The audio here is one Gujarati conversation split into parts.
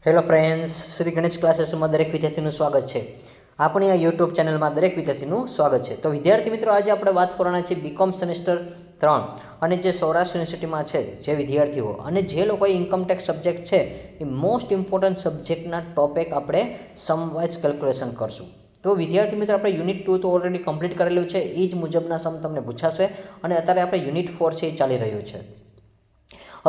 હેલો ફ્રેન્ડ્સ, શ્રી ગણેશ ક્લાસીસમાં દરેક વિદ્યાર્થીનું સ્વાગત છે. આપણી આ યુટ્યુબ ચેનલમાં દરેક વિદ્યાર્થીનું સ્વાગત છે. તો વિદ્યાર્થી મિત્રો, આજે આપણે વાત કરવાના છે બીકોમ સેમેસ્ટર 3 અને જે સૌરાષ્ટ્ર યુનિવર્સિટીમાં છે જે વિદ્યાર્થીઓ અને જે લોકોએ ઇન્કમટેક્સ સબ્જેક્ટ છે એ મોસ્ટ ઇમ્પોર્ટન્ટ સબ્જેક્ટના ટોપિક આપણે સમવાઇઝ કેલ્ક્યુલેશન કરશું. તો વિદ્યાર્થી મિત્રો, આપણે યુનિટ 2 તો ઓલરેડી કમ્પ્લીટ કરેલું છે. એ જ મુજબના સમ તમને પૂછાશે અને અત્યારે આપણે યુનિટ 4 છે એ ચાલી રહ્યું છે.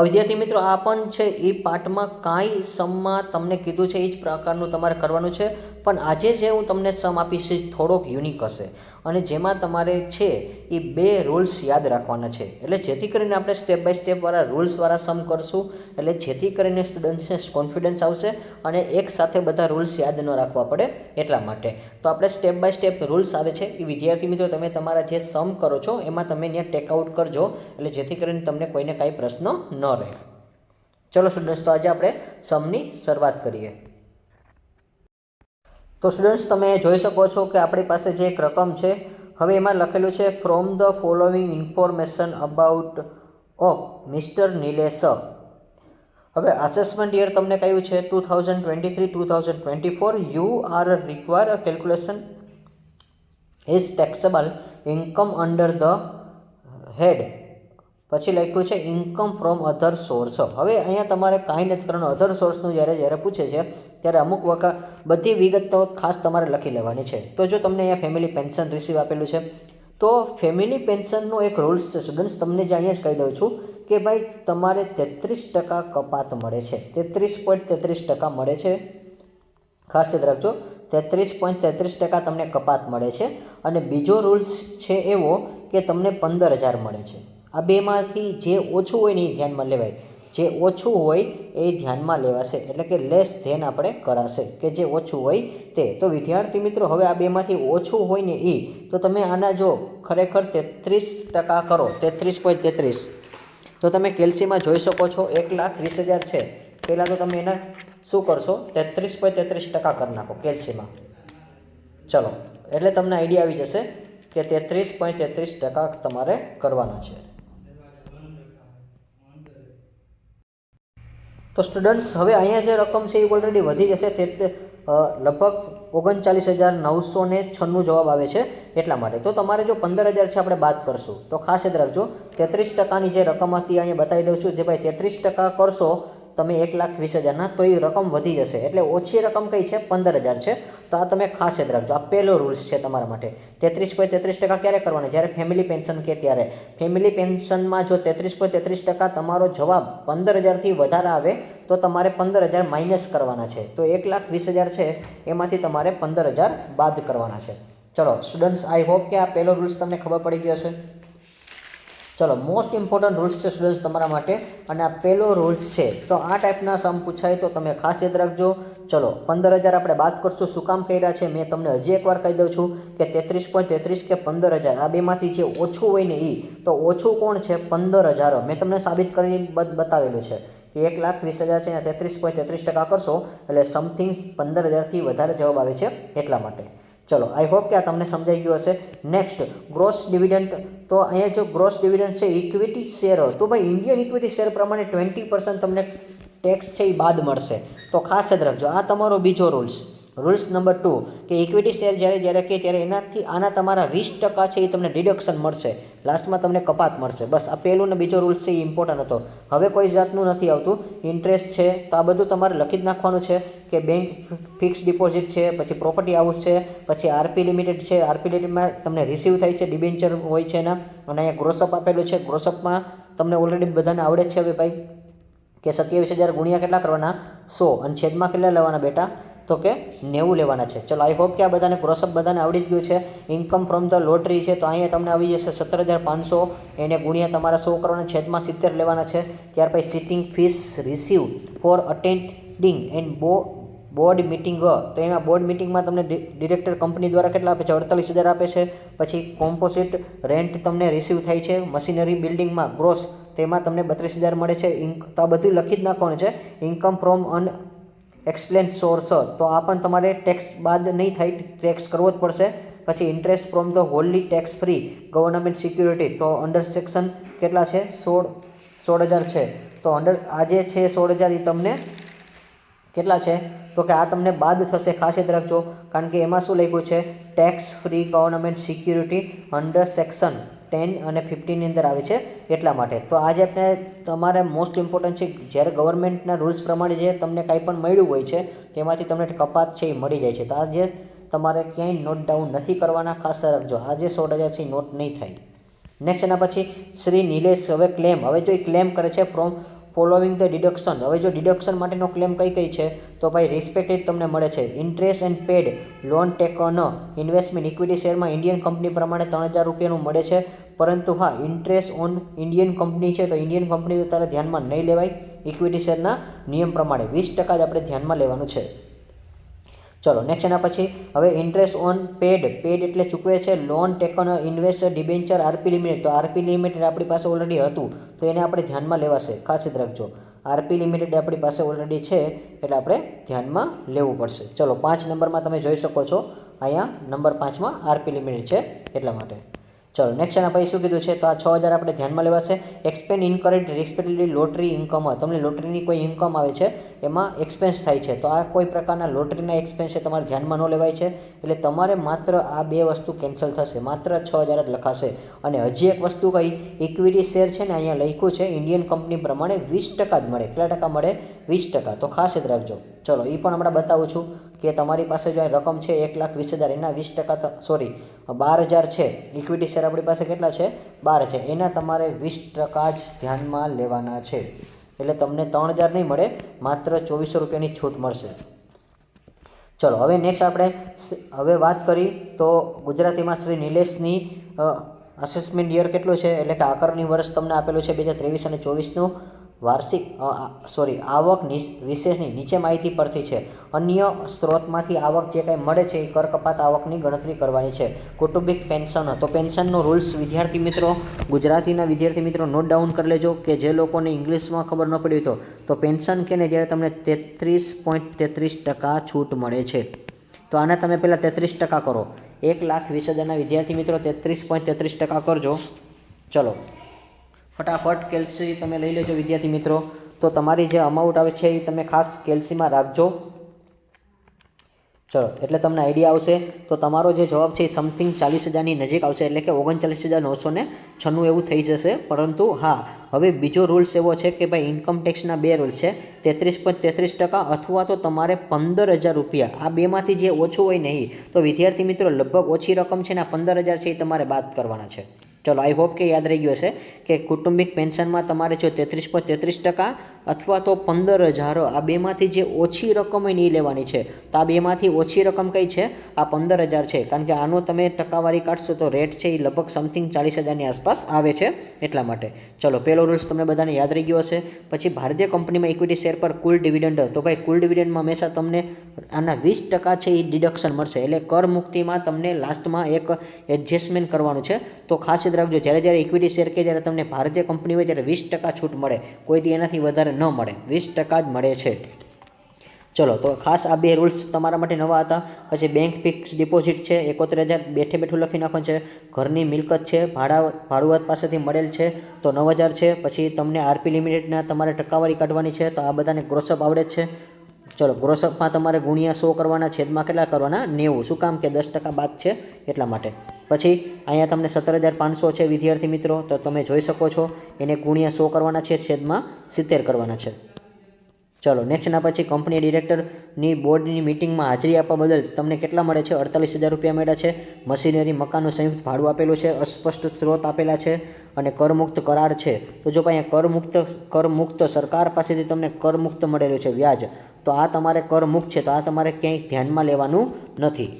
વિદ્યાર્થી મિત્રો, આ પણ છે એ પાર્ટમાં કાંઈ સમમાં તમને કીધું છે એ જ પ્રકારનું તમારે કરવાનું છે. પણ આજે જે હું તમને સમ આપીશ એ થોડોક યુનિક હશે અને જેમાં તમારે છે એ 2 રૂલ્સ યાદ રાખવાના છે. એટલે જેથી કરીને આપણે સ્ટેપ બાય સ્ટેપવાળા રૂલ્સવાળા સમ કરશું, એટલે જેથી કરીને સ્ટુડન્ટ્સને કોન્ફિડન્સ આવશે અને એક સાથે બધા રૂલ્સ યાદ ન રાખવા પડે એટલા માટે. તો આપણે સ્ટેપ બાય સ્ટેપ રૂલ્સ આવે છે એ વિદ્યાર્થી મિત્રો તમે તમારા જે સમ કરો છો એમાં તમે ત્યાં ટેકઆઉટ કરજો, એટલે જેથી કરીને તમને કોઈને કાંઈ પ્રશ્ન ન રહે. ચલો સ્ટુડન્ટ્સ, તો આજે આપણે સમની શરૂઆત કરીએ. તો સ્ટુડન્ટ્સ, તમે જોઈ શકો છો કે આપણી પાસે જે એક રકમ છે, હવે એમાં લખેલું છે from the following information about of mister Nilesh. હવે અસેસમેન્ટ યર તમને કહ્યું છે 2023-2024. You are require a calculation is taxable income under the head. પછી લખ્યું છે ઇન્કમ ફ્રોમ અધર સોર્સ. હવે અહીંયા તમારે કાંઈ નથી કરવાનું. અધર સોર્સનું જ્યારે પૂછે છે ત્યારે અમુક વખત બધી વિગત તો ખાસ તમારે લખી લેવાની છે. તો જો તમને અહીંયા ફેમિલી પેન્શન રિસીવ આપેલું છે, તો ફેમિલી પેન્શનનો એક રૂલ્સ છે સ્ટુડન્ટ્સ, તમને જે અહીંયા જ કહી દઉં છું કે ભાઈ તમારે 33% કપાત મળે છે. 33.33% મળે છે. ખાસ યાદ રાખજો, 33.33% તમને કપાત મળે છે. અને બીજો રૂલ્સ છે એવો કે તમને 15,000 મળે છે. આ બેમાંથી જે ઓછું હોય ને એ ધ્યાનમાં લેવાય. જે ઓછું હોય એ ધ્યાનમાં લેવાશે, એટલે કે લેસ ધેન આપણે કરાશે કે જે ઓછું હોય તે. તો વિદ્યાર્થી મિત્રો, હવે આ બેમાંથી ઓછું હોય ને એ, તો તમે આના જો ખરેખર 33% કરો, 33.33, તો તમે કેલ્સીમાં જોઈ શકો છો 1,20,000 છે. પહેલાં તો તમે એના શું કરશો, 33.33% કરી નાખો કેલ્સીમાં. ચલો, એટલે તમને આઈડિયા આવી જશે કે 33.33% તમારે કરવાના છે. તો સ્ટુડન્ટ્સ, હવે અહીંયા જે રકમ છે એ ઓલરેડી વધી જશે. તે લગભગ 39,996 જવાબ આવે છે એટલા માટે. તો તમારે જો 15,000 છે આપણે બાદ કરશું, તો ખાસ યાદ રાખજો 33%ની જે રકમ હતી અહીંયા બતાવી દઉં છું. જે ભાઈ 33% કરશો તમે 1,20,000ના, તો એ રકમ વધી જશે. એટલે ઓછી રકમ કઈ છે, 15,000 છે. તો આ તમે ખાસ યાદ રાખજો. આ પહેલો રૂલ્સ છે તમારા માટે. 33.33% ક્યારે કરવાના, જ્યારે ફેમિલી પેન્શન કે ત્યારે. ફેમિલી પેન્શનમાં જો 33.33% તમારો જવાબ 15,000થી વધારે આવે તો તમારે 15,000 માઇનસ કરવાના છે. તો 1,20,000 છે એમાંથી તમારે 15,000 બાદ કરવાના છે. ચલો સ્ટુડન્ટ્સ, આઈ હોપ કે આ પહેલો રૂલ્સ તમને ખબર પડી ગયો હશે. ચલો, મોસ્ટ ઇમ્પોર્ટન્ટ રૂલ્સ છે સ્ટુડન્ટ્સ તમારા માટે, અને આ પહેલો રૂલ્સ છે. તો આ ટાઈપના સમ પૂછાય તો તમે ખાસ યાદ રાખજો. ચલો, 15,000 આપણે બાદ કરશું. શું કામ કર્યા છે મેં તમને હજી એકવાર કહી દઉં છું કે 33.33 કે 15,000, આ બેમાંથી જે ઓછું હોય ને એ, તો ઓછું કોણ છે, 15,000. મેં તમને સાબિત કરીને બતાવેલું છે કે 1,20,000 છે અને 33.33% કરશો એટલે સમથિંગ 15,000થી વધારે જવાબ આવે છે એટલા માટે. ચલો, આઈ હોપ કે આ તમને સમજાઈ ગયું હશે. Next, gross dividend. તો અહીંયા જો ગ્રોસ ડિવિડન્ડ છે ઇક્વિટી શેર, તો ભાઈ ઇન્ડિયન ઇક્વિટી શેર પ્રમાણે 20% તમને ટેક્સ છે એ બાદ મળશે. તો ખાસ યાદ રાખજો, આ તમારો બીજો રૂલ્સ. રૂલ્સ નંબર 2 કે ઇક્વિટી શેર જ્યારે કહે ત્યારે એનાથી આના તમારા 20% છે એ તમને ડિડક્શન મળશે. લાસ્ટમાં તમને કપાત મળશે. બસ આ પહેલું ને બીજો રૂલ્સ છે એ ઇમ્પોર્ટન્ટ હતો. હવે કોઈ જાતનું નથી આવતું. ઇન્ટરેસ્ટ છે તો આ બધું તમારે લખી જ નાખવાનું છે કે બેંક ફિક્સ ડિપોઝિટ છે, પછી પ્રોપર્ટી હાઉસ છે, પછી આરપી લિમિટેડ છે. આરપી લિમિટેડમાં તમને રિસીવ થાય છે, ડિબેન્ચર હોય છે એના. અને અહીંયા ગ્રોસઅપ આપેલું છે. ગ્રોસઅપમાં તમને ઓલરેડી બધાને આવડે જ છે હવે ભાઈ કે 27,000 ગુણ્યા કેટલા કરવાના, 100, અને છેદમાં કેટલા લેવાના બેટા, તો કે 90 લેવાના છે. ચલો, આઈ હોપ કે આ બધાને ગ્રોસઅપ બધાને આવડી જ ગયું છે. ઇન્કમ ફ્રોમ ધ લોટરી છે તો અહીંયા તમને આવી જશે 17,500, એને ગુણ્યા તમારા 100 કરવાના, છેદમાં 70 લેવાના છે. ત્યાર પછી sitting fees receive for attending and board meeting. તો એમાં બોર્ડ મિટિંગમાં તમને ડિરેક્ટર કંપની દ્વારા કેટલા આપે છે, 48,000 આપે છે. પછી કોમ્પોઝિટ રેન્ટ તમને રિસીવ થાય છે મશીનરી બિલ્ડિંગમાં ગ્રોસ, તેમાં તમને 32,000 મળે છે. તો આ બધું લખી જ નાખવાનું છે. ઇન્કમ ફ્રોમ એક્સપ્લેન સોર્સ, તો આ પણ તમારે ટેક્સ બાદ નહીં થાય, ટેક્સ કરવો જ પડશે. પછી interest from the Holi tax free government security, તો અંડર સેક્શન કેટલા છે, 16,000 છે. તો અંડર આ જે છે 16,000 એ તમને કેટલા છે તો કે આ તમને બાદ થશે, ખાસ યાદ રાખજો, કારણ કે એમાં શું લખ્યું છે tax free government security under section 10 અને 15 ની અંદર આવે છે એટલા માટે. તો આજે આપણે તમારે મોસ્ટ ઇમ્પોર્ટન્ટ છે, જ્યારે ગવર્મેન્ટના રૂલ્સ પ્રમાણે જે તમને કાંઈ પણ મળ્યું હોય છે તેમાંથી તમને કપાત છે એ મળી જાય છે. તો આજે તમારે ક્યાંય નોટ ડાઉન નથી કરવાના, ખાસ રાખજો. આજે 16,000 છે નોટ નહીં થાય. નેક્સ્ટ એના પછી શ્રી નિલેશ હવે ક્લેમ, હવે જો એ ક્લેમ કરે છે ફ્રોમ ફોલોવિંગ ધ ડિડક્શન. હવે જો ડિડક્શન માટેનો ક્લેમ કઈ છે તો ભાઈ રિસ્પેક્ટેડ તમને મળે છે. Interest and paid loan taken investment equity શેરમાં ઇન્ડિયન કંપની પ્રમાણે 3,000 રૂપિયાનું મળે છે, પરંતુ હા ઇન્ટરેસ્ટ ઓન ઇન્ડિયન કંપની છે તો ઇન્ડિયન કંપની તારે ધ્યાનમાં નહીં લેવાય. ઇક્વિટી શેરના નિયમ પ્રમાણે 20% જ આપણે ધ્યાનમાં લેવાનું છે. ચલો નેક્સ્ટ એના પછી હવે ઇન્ટરેસ્ટ ઓન પેડ એટલે ચૂકવે છે loan taken invest debenture RP limited. તો આરપી લિમિટેડ આપણી પાસે ઓલરેડી હતું તો એને આપણે ધ્યાનમાં લેવાશે, ખાસ યાદ રાખજો. આરપી લિમિટેડ આપણી પાસે ઓલરેડી છે એટલે આપણે ધ્યાનમાં લેવું પડશે. ચલો 5 નંબરમાં તમે જોઈ શકો છો, અહીંયા નંબર 5માં આરપી લિમિટેડ છે એટલા માટે. ચલો નેક્સ્ટ એના પછી શું કીધું છે તો આ 6,000 આપણે ધ્યાનમાં લેવાશે. Expand incorrect respectively lottery income, તમને લોટરીની કોઈ ઇન્કમ આવે છે એમાં એક્સપેન્સ થાય છે તો આ કોઈ પ્રકારના લોટરીના એક્સપેન્સ છે તમારે ધ્યાનમાં ન લેવાય છે. એટલે તમારે માત્ર આ 2 વસ્તુ કેન્સલ થશે, માત્ર 6,000 જ લખાશે. અને હજી એક વસ્તુ કઈ, ઇક્વિટી શેર છે ને અહીંયા લખ્યું છે ઇન્ડિયન કંપની પ્રમાણે 20% જ મળે. કેટલા ટકા મળે? 20%. તો ખાસ યાદ રાખજો. ચલો એ પણ હમણાં બતાવું છું કે તમારી પાસે જો રકમ છે 1,20,000 એના 20% સોરી 12,000 છે. ઇક્વિટી શેર આપણી પાસે કેટલા છે? 12 છે. એના તમારે 20% જ ધ્યાનમાં લેવાના છે. એટલે તમને 3,000 નહીં મળે, માત્ર 2,400 રૂપિયાની છૂટ મળશે. ચલો હવે નેક્સ્ટ આપણે હવે વાત કરી તો ગુજરાતીમાં શ્રી નિલેશની અસેસમેન્ટ યર કેટલું છે, એટલે કે આકારણી વર્ષ તમને આપેલું છે 2023 અને 24નું. વાર્ષિક આવક વિશેષની નીચે માહિતી પરથી છે. અન્ય સ્ત્રોતમાંથી આવક જે કંઈ મળે છે એ કર કપાત આવકની ગણતરી કરવાની છે. કૌટુંબિક પેન્શન, તો પેન્શનનો રૂલ્સ વિદ્યાર્થી મિત્રો, ગુજરાતીના વિદ્યાર્થી મિત્રો નોટ ડાઉન કરી લેજો, કે જે લોકોને ઇંગ્લિશમાં ખબર ન પડી તો પેન્શન કે ને જ્યારે તમને 33.33% છૂટ મળે છે. તો આને તમે પહેલાં 33% કરો. 1,20,000ના વિદ્યાર્થી મિત્રો 33.33% કરજો. ચલો ફટાફટ કેલ્સી તમે લઈ લેજો વિદ્યાર્થી મિત્રો. તો તમારી જે અમાઉન્ટ આવે છે એ તમે ખાસ કેલ્સીમાં રાખજો. ચલો એટલે તમને આઈડિયા આવશે. તો તમારો જે જવાબ છે એ સમથિંગ 40,000ની નજીક આવશે, એટલે કે 39,996 એવું થઈ જશે. પરંતુ હા હવે બીજો રૂલ્સ એવો છે કે ભાઈ ઇન્કમ ટેક્સના 2 રૂલ્સ છે, 33.33% અથવા તો તમારે 15,000 રૂપિયા. આ બેમાંથી જે ઓછું હોય નહીં તો વિદ્યાર્થી મિત્રો લગભગ ઓછી રકમ છે ને 15,000 છે એ તમારે બાદ કરવાના છે. ચલો આઈ હોપ કે યાદ રહી ગયું હશે કે કૌટુંબિક પેન્શનમાં તમારે જો 33.33% અથવા તો 15,000, આ બેમાંથી જે ઓછી રકમ હોય ને એ લેવાની છે. તો આ બેમાંથી ઓછી રકમ કઈ છે? આ 15,000 છે, કારણ કે આનો તમે ટકાવારી કાઢશો તો રેટ છે એ લગભગ સમથિંગ 40,000ની આસપાસ આવે છે એટલા માટે. ચલો પહેલો રૂલ્સ તમને બધાને યાદ રહી ગયો હશે. પછી ભારતીય કંપનીમાં ઇક્વિટી શેર પર કુલ ડિવિડન્ડ, તો ભાઈ કુલ ડિવિડન્ડમાં હંમેશા તમને આના 20% છે એ ડિડક્શન મળશે. એટલે કર મુક્તિમાં તમને લાસ્ટમાં એક એડજસ્ટમેન્ટ કરવાનું છે. તો ખાસ યાદ રાખજો, જ્યારે ઇક્વિટી શેર કે જ્યારે તમને ભારતીય કંપની હોય ત્યારે 20% છૂટ મળે, કોઈથી એનાથી વધારે ન મળે, 20% જ મળે છે. ચલો તો ખાસ આ 2 રૂલ્સ તમારા માટે નવા હતા. પછી બેંક ફિક્સ ડિપોઝિટ છે 71,000 બેઠું લખી નાખવાનું છે. ઘરની મિલકત છે ભાડુઆત પાસેથી મળેલ છે તો 9,000 છે. પછી તમને આરપી લિમિટેડના તમારે ટકાવારી કાઢવાની છે, તો આ બધાને ગ્રોસઅપ આવડે જ છે. ચલો ગ્રોસઅપમાં તમારે ગુણ્યા 100 કરવાના, છેદમાં કેટલા કરવાના? 90. શું કામ કે 10% બાદ છે એટલા માટે. પછી અહીંયા તમને 17,500 છે વિદ્યાર્થી મિત્રો, તો તમે જોઈ શકો છો એને ગુણ્યા 100 કરવાના છે, છેદમાં 70 કરવાના છે. ચલો નેક્સ્ટના પછી કંપની ડિરેક્ટરની બોર્ડની મિટિંગમાં હાજરી આપવા બદલ તમને કેટલા મળે છે? 48,000 રૂપિયા મળ્યા છે. મશીનરી મકાનનું સંયુક્ત ભાડું આપેલું છે, અસ્પષ્ટ સ્ત્રોત આપેલા છે અને કરમુક્ત કરાર છે. તો જો ભાઈ કરમુક્ત સરકાર પાસેથી તમને કરમુક્ત મળેલું છે વ્યાજ, તો આ તમારે કરમુક્ત છે, તો આ તમારે ક્યાંય ધ્યાનમાં લેવાનું નથી.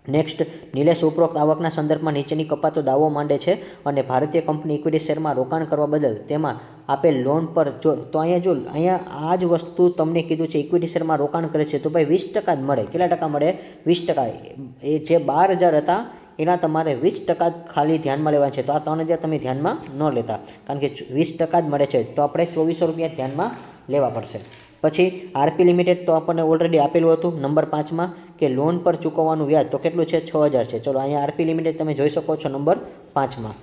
નેક્સ્ટ, નિલેશ ઉપરોક્ત આવકના સંદર્ભમાં નીચેની કપાતો દાવો માંડે છે અને ભારતીય કંપની ઇક્વિટી શેરમાં રોકાણ કરવા બદલ તેમાં આપેલ લોન પર તો અહીંયા આ જ વસ્તુ તમને કીધું છે, ઇક્વિટી શેરમાં રોકાણ કરે છે તો ભાઈ 20% જ મળે. કેટલા ટકા મળે? 20%. એ જે 12,000 હતા એના તમારે 20% જ ખાલી ધ્યાનમાં લેવાના છે. તો આ 3,000 તમે ધ્યાનમાં ન લેતા, કારણ કે 20% જ મળે છે, તો આપણે 2,400 રૂપિયા ધ્યાનમાં લેવા પડશે. પછી આરપી લિમિટેડ તો આપણને ઓલરેડી આપેલું હતું નંબર 5માં કે લોન પર ચૂકવવાનું વ્યાજ તો કેટલું છે? 6,000 છે. ચલો અહીંયા આરપી લિમિટેડ તમે જોઈ શકો છો નંબર 5માં.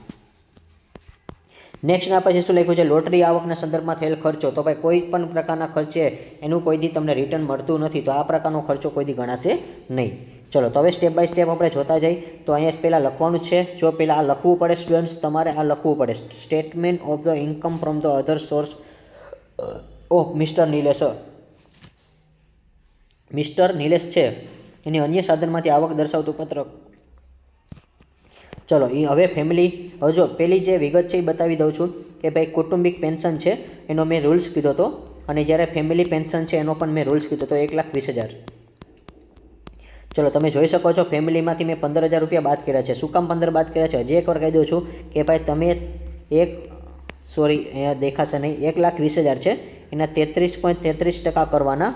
નેક્સ્ટના પછી શું લખ્યું છે, લોટરી આવકના સંદર્ભમાં થયેલ ખર્ચો. તો ભાઈ કોઈ પણ પ્રકારના ખર્ચે એનું કોઈ દી તમને રિટર્ન મળતું નથી, તો આ પ્રકારનો ખર્ચો કોઈ દી ગણાશે નહીં. ચલો તો હવે સ્ટેપ બાય સ્ટેપ આપણે જોતા જઈએ. તો અહીંયા પહેલાં લખવાનું છે, જો પહેલાં આ લખવું પડે સ્ટુડન્ટ્સ, તમારે આ લખવું પડે, statement of the income from the other source of mister Nilesh. Mister Nilesh છે એની અન્ય સાધનમાંથી આવક દર્શાવતું પત્રક. ચલો એ હવે ફેમિલી, હવે જો પહેલી જે વિગત છે એ બતાવી દઉં છું કે ભાઈ કૌટુંબિક પેન્શન છે એનો મેં રૂલ્સ કીધો હતો, અને જ્યારે ફેમિલી પેન્શન છે એનો પણ મેં રૂલ્સ કીધો હતો 1,20,000. ચલો તમે જોઈ શકો છો ફેમિલીમાંથી મેં 15,000 રૂપિયા બાદ કર્યા છે. શું કામ 15 બાદ કર્યા છે? હજી એકવાર કહી દઉં છું કે ભાઈ તમે અહીંયા દેખાશે નહીં, 1,20,000 છે એના 33.33% કરવાના,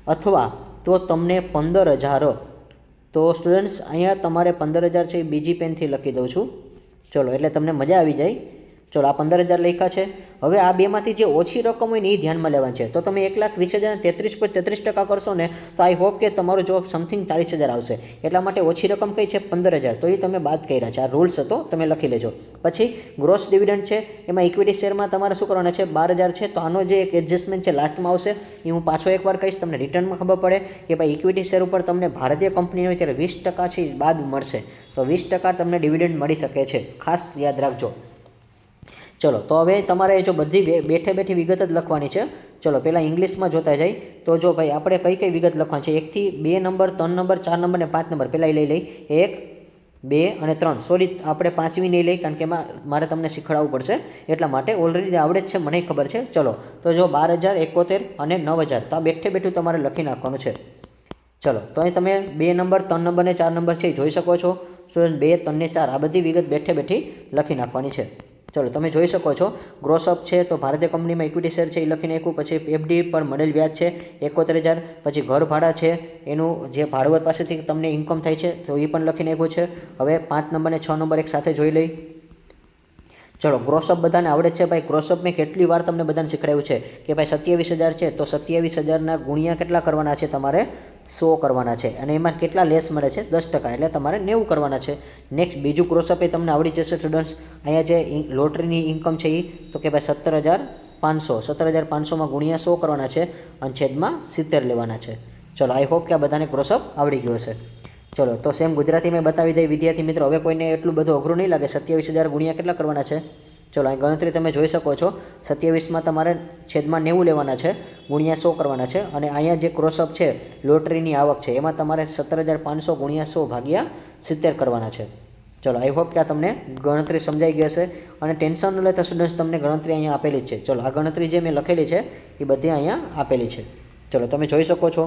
અથવા તો તમને 15,000. તો સ્ટુડન્ટ્સ અહીંયા તમારે 15,000 છે એ બીજી પેનથી લખી દઉં છું. ચલો એટલે તમને મજા આવી જાય. ચલો આ 15,000 લખ્યા છે. હવે આ બેમાંથી જે ઓછી રકમ હોય ને એ ધ્યાનમાં લેવાની છે. તો તમે 1,20,000 33.33% કરશો ને તો આઈ હોપ કે તમારો જવાબ સમથિંગ 40,000 આવશે. એટલા માટે ઓછી રકમ કઈ છે? 15,000. તો એ તમે બાદ કર્યા છે. આ રૂલ્સ હતો, તમે લખી લેજો. પછી ગ્રોસ ડિવિડન્ડ છે, એમાં ઇક્વિટી શેરમાં તમારે શું કરવાના છે? 12,000 છે. તો આનો જે એક એડજસ્ટમેન્ટ છે લાસ્ટમાં આવશે, એ હું પાછો એકવાર કહીશ, તમને રિટર્નમાં ખબર પડે કે ભાઈ ઇક્વિટી શેર ઉપર તમને ભારતીય કંપની હોય ત્યારે 20% છે બાદ મળશે. તો 20% તમને ડિવિડન્ડ મળી શકે છે, ખાસ યાદ રાખજો. ચલો તો હવે તમારે જો બધી બેઠે બેઠી વિગત જ લખવાની છે. ચલો પહેલાં ઇંગ્લિશમાં જોતા જાય. તો જો ભાઈ આપણે કઈ વિગત લખવાની છે? 1 થી 2 નંબર, 3 નંબર, 4 નંબર ને 5 નંબર પહેલાં લઈ 1, 2 અને 3. સોરી આપણે 5મી નહીં લઈ, કારણ કે એમાં મારે તમને શીખવાડવું પડશે, એટલા માટે ઓલરેડી આવડે જ છે, મને ખબર છે. ચલો તો જો 12,000, 71 અને 9,000, તો આ બેઠે બેઠું તમારે લખી નાખવાનું છે. ચલો તો અહીં તમે 2 નંબર, 3 નંબર ને 4 નંબર છે એ જોઈ શકો છો. સ્ટુડન્ટ 2, 3 ને 4 આ બધી વિગત બેઠે બેઠી લખી નાખવાની છે. ચલો તમે જોઈ શકો છો ગ્રોસઅપ છે તો ભારતીય કંપનીમાં ઇક્વિટી શેર છે એ લખી નાખ્યું. પછી એફડી પર મળેલ વ્યાજ છે 71,000. પછી ઘર ભાડા છે એનું જે ભાડવત પાસેથી તમને ઇન્કમ થાય છે તો એ પણ લખી નાખ્યું છે. હવે 5 નંબર અને 6 નંબર એક સાથે જોઈ લઈ. ચલો ગ્રોસઅપ બધાને આવડે છે ભાઈ. ગ્રોસઅપ મેં કેટલી વાર તમને બધાને શીખવાડ્યું છે કે ભાઈ 27,000 છે તો 27,000ના ગુણ્યા કેટલા કરવાના છે? તમારે 100 કરવાના છે. અને એમાં કેટલા લેસ મળે છે? 10%, એટલે તમારે 90 કરવાના છે. નેક્સ્ટ બીજું ક્રોસઅપ એ તમને આવડી જશે સ્ટુડન્ટ્સ. અહીંયા જે લોટરીની ઇન્કમ છે એ તો કે ભાઈ 17,500, 17,500માં ગુણ્યા 100 કરવાના છે અને છેદમાં 70 લેવાના છે. ચલો આઈ હોપ કે આ બધાને ક્રોસઅપ આવડી ગયો હશે. ચલો તો સેમ ગુજરાતી મેં બતાવી દઈ વિદ્યાર્થી મિત્રો. હવે કોઈને એટલું બધું અઘરું નહીં લાગે. 27,000 ગુણ્યા કેટલા કરવાના છે? ચલો અહીં ગણતરી તમે જોઈ શકો છો. 27માં તમારે છેદમાં 90 લેવાના છે, ગુણ્યા 100 કરવાના છે. અને અહીંયા જે ક્રોસઅપ છે લોટરીની આવક છે એમાં તમારે 17,500 ગુણ્યા 100 ભાગ્યા 70 કરવાના છે. ચલો આઈ હોપ કે આ તમને ગણતરી સમજાઈ ગઈ હશે. અને ટેન્શન ન લેતા સ્ટુડન્ટ્સ, તમને ગણતરી અહીંયા આપેલી જ છે. ચલો આ ગણતરી જે મેં લખેલી છે એ બધી અહીંયા આપેલી છે. ચલો તમે જોઈ શકો છો.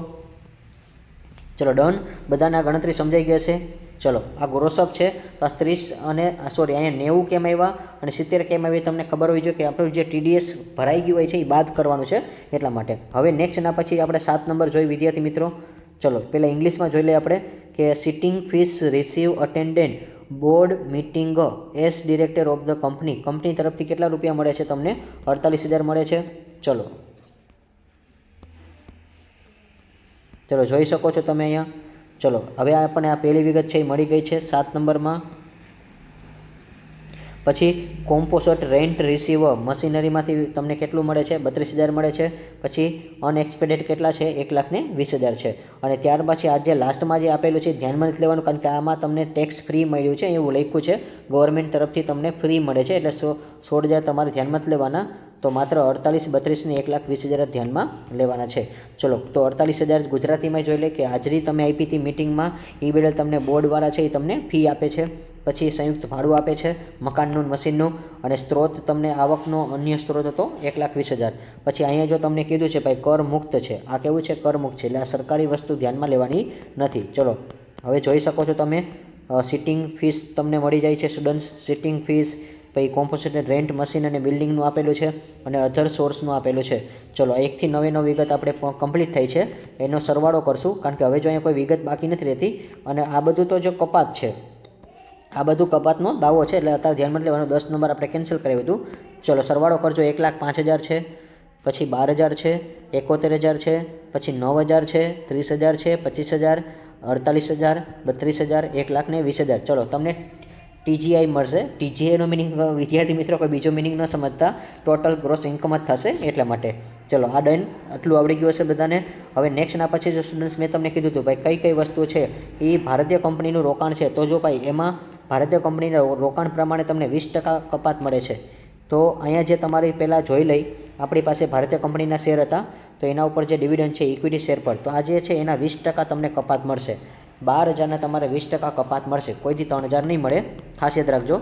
ચલો ડન, બધાને આ ગણતરી સમજાઈ ગઈ હશે. ચલો આ ગ્રોસઅપ છે તો આ 30 અને સોરી અહીંયા 90 કેમ આવ્યા અને 70 કેમ આવી તમને ખબર હોવી જોઈએ કે આપણું જે TDS ભરાઈ ગયું હોય છે એ બાદ કરવાનું છે, એટલા માટે. હવે નેક્સ્ટ એના પછી આપણે 7 નંબર જોઈ વિદ્યાર્થી મિત્રો. ચલો પહેલાં ઇંગ્લિશમાં જોઈ લઈએ આપણે કે sitting fees receive attendant board meeting S director of the company તરફથી કેટલા રૂપિયા મળે છે? તમને 48,000 મળે છે. ચલો જોઈ શકો છો તમે અહીંયા. ચલો હવે આપણને આ પહેલી વિગત છે એ મળી ગઈ છે 7 નંબરમાં. પછી કોમ્પોસટ રેન્ટ રિસીવ મશીનરીમાંથી તમને કેટલું મળે છે? 32,000 મળે છે. પછી અનએક્સપેક્ટેડ કેટલા છે? 1,20,000 છે. અને ત્યાર પછી આ જે લાસ્ટમાં જે આપેલું છે ધ્યાનમાં નથી લેવાનું, કારણ કે આમાં તમને ટેક્સ ફ્રી મળ્યું છે, એવું લખ્યું છે ગવર્મેન્ટ તરફથી તમને ફ્રી મળે છે, એટલે 16,000 તમારે ધ્યાનમાં જ લેવાના. તો માત્ર 48, 32 ને 1,20,000 ધ્યાનમાં લેવાના છે. ચલો તો 48,000 ગુજરાતીમાં જોઈ લે કે હાજરી તમે આપી હતી મિટિંગમાં, એ બદલ તમને બોર્ડવાળા છે એ તમને ફી આપે છે. પછી સંયુક્ત ભાડું આપે છે મકાનનું, મશીનનું. અને સ્ત્રોત તમને આવકનો અન્ય સ્ત્રોત હતો 1,20,000. પછી અહીંયા જો તમને કીધું છે ભાઈ કર મુક્ત છે, આ કેવું છે? કર મુક્ત છે, એટલે આ સરકારી વસ્તુ ધ્યાનમાં લેવાની નથી. ચલો હવે જોઈ શકો છો તમે સિટિંગ ફીસ તમને મળી જાય છે સ્ટુડન્ટ્સ. સિટિંગ ફીસ પછી કોમ્પોઝિટ રેન્ટ મશીન અને બિલ્ડિંગનું આપેલું છે અને અધર સોર્સનું આપેલું છે. ચલો 1 થી 9 વિગત આપણે કમ્પ્લીટ થઈ છે, એનો સરવાળો કરશું, કારણ કે હવે જો અહીંયા કોઈ વિગત બાકી નથી રહેતી. અને આ બધું તો જો કપાત છે, આ બધું કપાતનો દાવો છે, એટલે અત્યારે ધ્યાનમાં લેવાનું. 10 નંબર આપણે કેન્સલ કરાવ્યું હતું. ચલો સરવાળો કરજો. 1,05,000 છે, પછી 12,000 છે, 71,000 છે, પછી 9,000 છે, 30,000 છે, 25,000, 48,000, 32,000, 1,20,000. ચલો તમને TGI મળશે. TGIનો મિનિંગ વિદ્યાર્થી મિત્રો કોઈ બીજો મિનિંગ ન સમજતા, ટોટલ ગ્રોસ ઇન્કમ જ થશે એટલા માટે. ચલો આ ડન, આટલું આવડી ગયું હશે બધાને. હવે નેક્સ્ટના પછી જો સ્ટુડન્ટ્સ મેં તમને કીધું હતું ભાઈ કઈ વસ્તુ છે એ ભારતીય કંપનીનું રોકાણ છે, તો જો ભાઈ એમાં ભારતીય કંપનીના રોકાણ પ્રમાણે તમને 20% કપાત મળે છે. તો અહીંયા જે તમારી પહેલાં જોઈ લઈ, આપણી પાસે ભારતીય કંપનીના શેર હતા, તો એના ઉપર જે ડિવિડન્ડ છે ઇક્વિટી શેર પર, તો આ જે છે એના 20% તમને કપાત મળશે. 12,000ના તમારે 20% કપાત મળશે, કોઈથી 3,000 નહીં મળે, ખાસ યાદ રાખજો.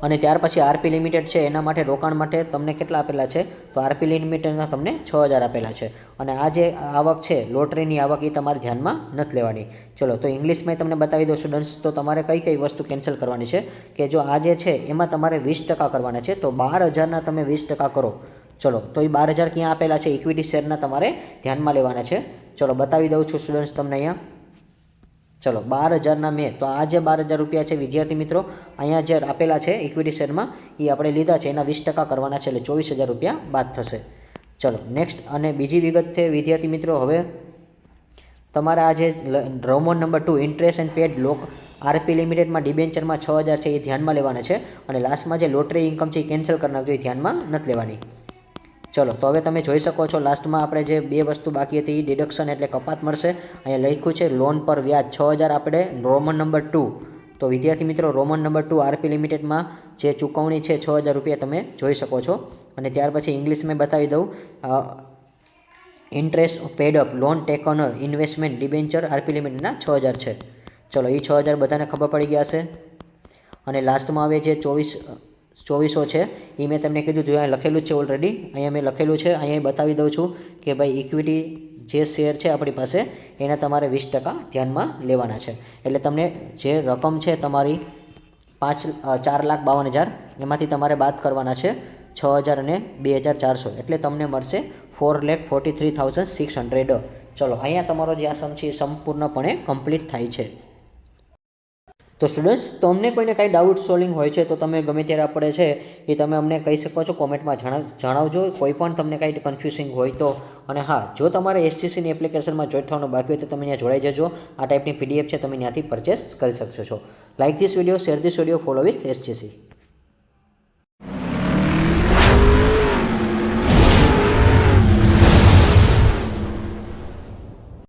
અને ત્યાર પછી આરપી લિમિટેડ છે, એના માટે રોકાણ માટે તમને કેટલા આપેલા છે, તો આરપી લિમિટેડના તમને 6,000 આપેલા છે. અને આ જે આવક છે લોટરીની આવક, એ તમારે ધ્યાનમાં નથી લેવાની. ચલો તો ઇંગ્લિશમાં તમને બતાવી દો સ્ટુડન્ટ્સ, તો તમારે કઈ કઈ વસ્તુ કેન્સલ કરવાની છે, કે જો આ જે છે એમાં તમારે 20% કરવાના છે, તો 12,000ના તમે 20% કરો. ચલો તો એ 12,000 ક્યાં આપેલા છે, ઇક્વિટી શેરના તમારે ધ્યાનમાં લેવાના છે. ચલો બતાવી દઉં છું સ્ટુડન્ટ્સ તમને અહીંયા. ચલો 12,000ના મેં, તો આ જે 12,000 રૂપિયા છે વિદ્યાર્થી મિત્રો, અહીંયા જે આપેલા છે ઇક્વિટી શેરમાં, એ આપણે લીધા છે, એના 20% કરવાના છે, એટલે 24,000 રૂપિયા બાદ થશે. ચલો નેક્સ્ટ, અને બીજી વિગત છે વિદ્યાર્થી મિત્રો, હવે તમારે આ જે roman number 2 interest and paid લોક આરપી લિમિટેડમાં ડિબેન્ચરમાં 6,000 છે, એ ધ્યાનમાં લેવાના છે. અને લાસ્ટમાં જે લોટરી ઇન્કમ છે એ કેન્સલ કરી નાખજો, એ ધ્યાનમાં નથી લેવાની. ચલો તો હવે તમે જોઈ શકો છો, લાસ્ટમાં આપણે જે બે વસ્તુ બાકી હતી એ ડિડક્શન એટલે કપાત મળશે. અહીંયા લખ્યું છે લોન પર વ્યાજ 6,000 આપણે રોમન નંબર 2. તો વિદ્યાર્થી મિત્રો રોમન નંબર 2 આરપી લિમિટેડમાં જે ચૂકવણી છે 6,000 રૂપિયા તમે જોઈ શકો છો. અને ત્યાર પછી ઇંગ્લિશમાં બતાવી દઉં, ઇન્ટરેસ્ટ પેડ અપ લોન ટેકનર ઇન્વેસ્ટમેન્ટ ડિબેન્ચર આરપી લિમિટેડના 6,000 છે. ચલો એ 6,000 બધાને ખબર પડી ગયા છે. અને લાસ્ટમાં હવે જે 2400 છે એ મેં તમને કીધું હતું, અહીંયા લખેલું જ છે ઓલરેડી, અહીંયા મેં લખેલું છે, અહીંયા બતાવી દઉં છું કે ભાઈ ઇક્વિટી જે શેર છે આપણી પાસે, એના તમારે 20% ધ્યાનમાં લેવાના છે. એટલે તમને જે રકમ છે તમારી 4,52,000, એમાંથી તમારે બાદ કરવાના છે 6,000 અને 2,400, એટલે તમને મળશે 4,43,600. ચલો અહીંયા તમારો જે આ સમ છે એ સંપૂર્ણપણે કમ્પ્લીટ થાય છે. તો સ્ટુડન્ટ્સ, તમને કોઈને કાંઈ ડાઉટ સોલ્વિંગ હોય છે તો તમે ગમે ત્યારે આપણે છે એ તમે અમને કહી શકો છો, કોમેન્ટમાં જણાવજો. કોઈ પણ તમને કાંઈ કન્ફ્યુઝિંગ હોય તો. અને હા, જો તમારે SGCની એપ્લિકેશનમાં જોઈન થવાનું બાકી હોય તો તમે ત્યાં જોડાઈ જજો. આ ટાઈપની PDF છે, તમે ત્યાંથી પરચેસ કરી શકશો છો. Like this video, share this video, follow with SGC.